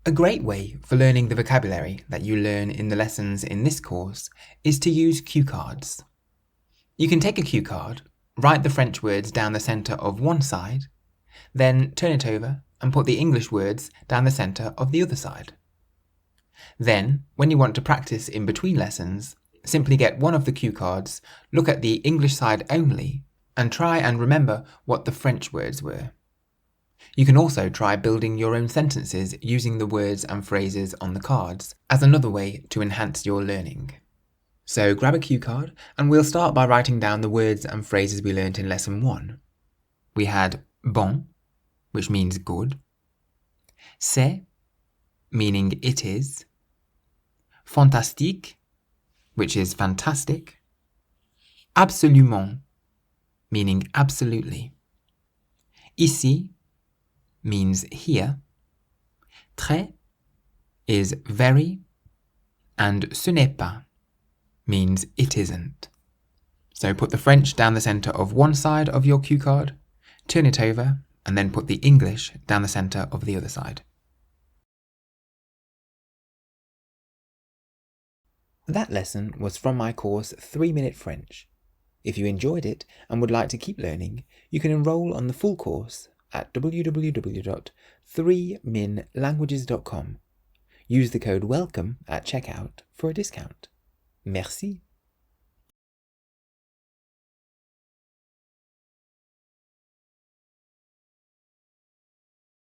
A great way for learning the vocabulary that you learn in the lessons in this course is to use cue cards. You can take a cue card, write the French words down the centre of one side, then turn it over and put the English words down the centre of the other side. Then, when you want to practice in between lessons, simply get one of the cue cards, look at the English side only, and try and remember what the French words were. You can also try building your own sentences using the words and phrases on the cards as another way to enhance your learning. So grab a cue card and we'll start by writing down the words and phrases we learnt in lesson 1. We had bon, which means good, c'est, meaning it is, fantastique, which is fantastic, absolument, meaning absolutely, ici means here, très is very, and ce n'est pas means it isn't. So put the French down the centre of one side of your cue card, turn it over, and then put the English down the centre of the other side. That lesson was from my course 3-Minute French. If you enjoyed it and would like to keep learning, you can enrol on the full course at www.3minlanguages.com. Use the code WELCOME at checkout for a discount. Merci.